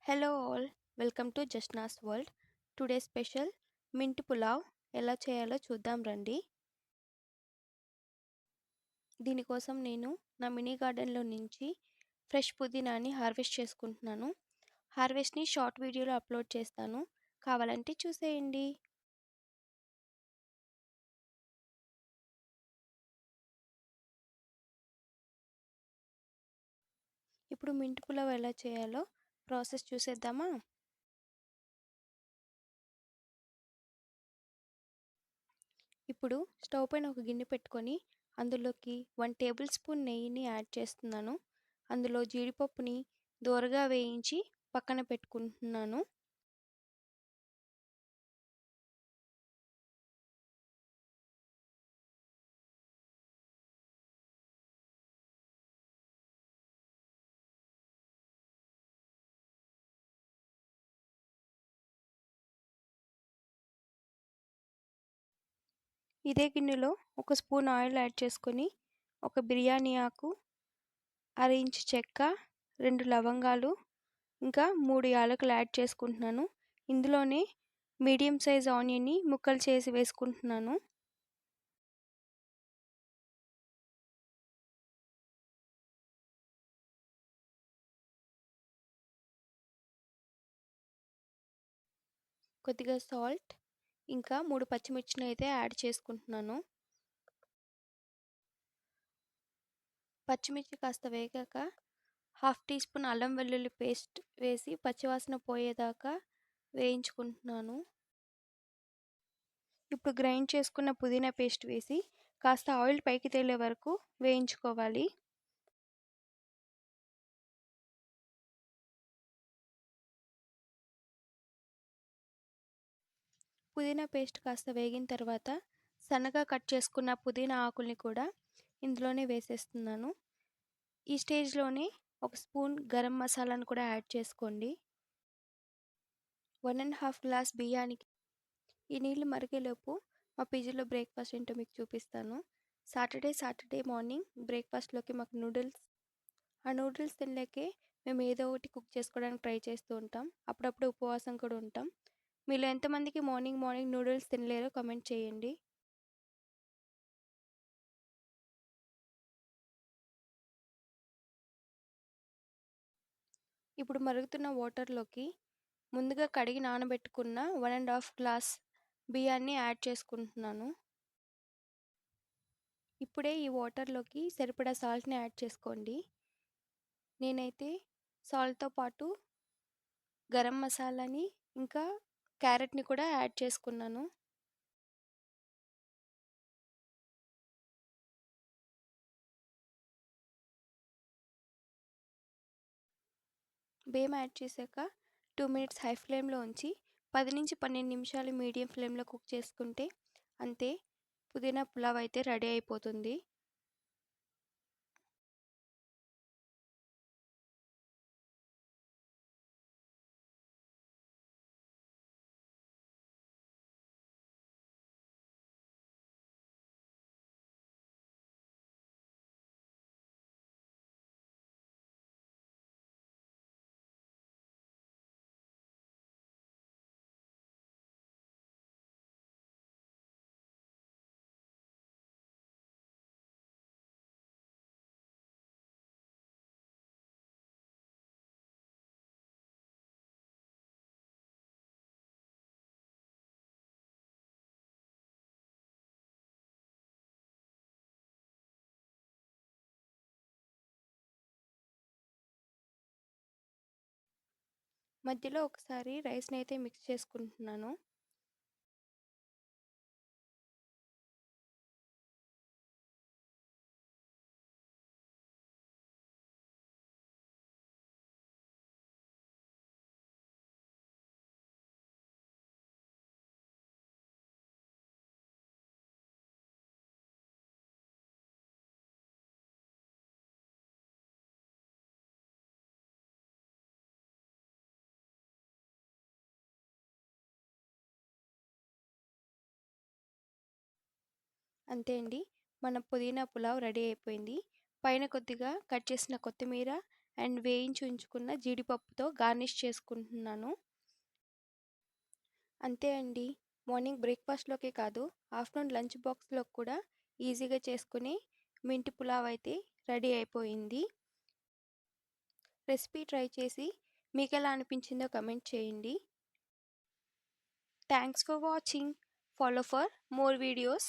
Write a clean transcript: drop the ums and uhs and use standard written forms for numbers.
Hello all, welcome to Jasnas world. Today special mint pulao ఎలా చేయాలో చూద్దాం రండి. దీనికోసం నేను నా మినీ గార్డెన్లో నుంచి ఫ్రెష్ పుదీనాని హార్వెస్ట్ చేసుకుంటున్నాను. హార్వెస్ట్ని షార్ట్ వీడియోలో అప్లోడ్ చేస్తాను, కావాలంటే చూసేయండి. ఇప్పుడు మింట్ పులావ్ ఎలా చేయాలో ప్రాసెస్ చూసేద్దామా. ఇప్పుడు స్టవ్ పైన ఒక గిన్నె పెట్టుకొని అందులోకి 1 టేబుల్ స్పూన్ నెయ్యిని యాడ్ చేస్తున్నాను. అందులో జీడిపప్పుని దోరగా వేయించి పక్కన పెట్టుకుంటున్నాను. ఇదే గిన్నెలో ఒక స్పూన్ ఆయిల్ యాడ్ చేసుకొని ఒక బిర్యానీ ఆకు, అర ఇంచు చెక్క, 2 లవంగాలు, ఇంకా 3 యాలకులు యాడ్ చేసుకుంటున్నాను. ఇందులోనే మీడియం సైజ్ ఆనియన్ని ముక్కలు చేసి వేసుకుంటున్నాను. కొద్దిగా సాల్ట్, ఇంకా 3 పచ్చిమిర్చిని అయితే యాడ్ చేసుకుంటున్నాను. పచ్చిమిర్చి కాస్త వేగాక హాఫ్ టీ స్పూన్ అల్లం వెల్లుల్లి పేస్ట్ వేసి పచ్చివాసన పోయేదాకా వేయించుకుంటున్నాను. ఇప్పుడు గ్రైండ్ చేసుకున్న పుదీనా పేస్ట్ వేసి కాస్త ఆయిల్ పైకి తేలే వరకు వేయించుకోవాలి. పుదీనా పేస్ట్ కాస్త వేగిన తర్వాత సన్నగా కట్ చేసుకున్న పుదీనా ఆకుల్ని కూడా ఇందులోనే వేసేస్తున్నాను. ఈ స్టేజ్లోనే ఒక స్పూన్ గరం మసాలాను కూడా యాడ్ చేసుకోండి. 1.5 గ్లాస్ బియ్యానికి. ఈ నీళ్లు మరిగేలోపు మా పీజీలో బ్రేక్ఫాస్ట్ ఏంటో మీకు చూపిస్తాను. సాటర్డే మార్నింగ్ బ్రేక్ఫాస్ట్లోకి మాకు నూడిల్స్. ఆ నూడిల్స్ తినలేకే మేము ఏదో ఒకటి కుక్ చేసుకోవడానికి ట్రై చేస్తూ ఉంటాం. అప్పుడప్పుడు ఉపవాసం కూడా ఉంటాం. మీలో ఎంతమందికి మార్నింగ్ నూడిల్స్ తినలేరో కామెంట్ చేయండి. ఇప్పుడు మరుగుతున్న వాటర్లోకి ముందుగా కడిగి నానబెట్టుకున్న 1.5 గ్లాస్ బియ్యాన్ని యాడ్ చేసుకుంటున్నాను. ఇప్పుడే ఈ వాటర్లోకి సరిపడా సాల్ట్ని యాడ్ చేసుకోండి. నేనైతే సాల్ట్తో పాటు గరం మసాలాని ఇంకా క్యారెట్ని కూడా యాడ్ చేసుకున్నాను. బియ్యం యాడ్ చేశాక 2 మినిట్స్ హై ఫ్లేమ్లో ఉంచి 10 నుంచి 12 నిమిషాలు మీడియం ఫ్లేమ్లో కుక్ చేసుకుంటే అంతే, పుదీనా పులావ్ అయితే రెడీ అయిపోతుంది. మధ్యలో ఒకసారి రైస్ని అయితే మిక్స్ చేసుకుంటున్నాను. అంతే అండి, మన పుదీనా పులావ్ రెడీ అయిపోయింది. పైన కొద్దిగా కట్ చేసిన కొత్తిమీర అండ్ వేయించి ఉంచుకున్న జీడిపప్పుతో గార్నిష్ చేసుకుంటున్నాను. అంతే అండి. మార్నింగ్ బ్రేక్ఫాస్ట్లోకే కాదు, ఆఫ్టర్నూన్ లంచ్ బాక్స్లో కూడా ఈజీగా చేసుకుని మింటి పులావ్ అయితే రెడీ అయిపోయింది. రెసిపీ ట్రై చేసి మీకు ఎలా అనిపించిందో కమెంట్ చేయండి. Thanks for watching. Follow for more videos.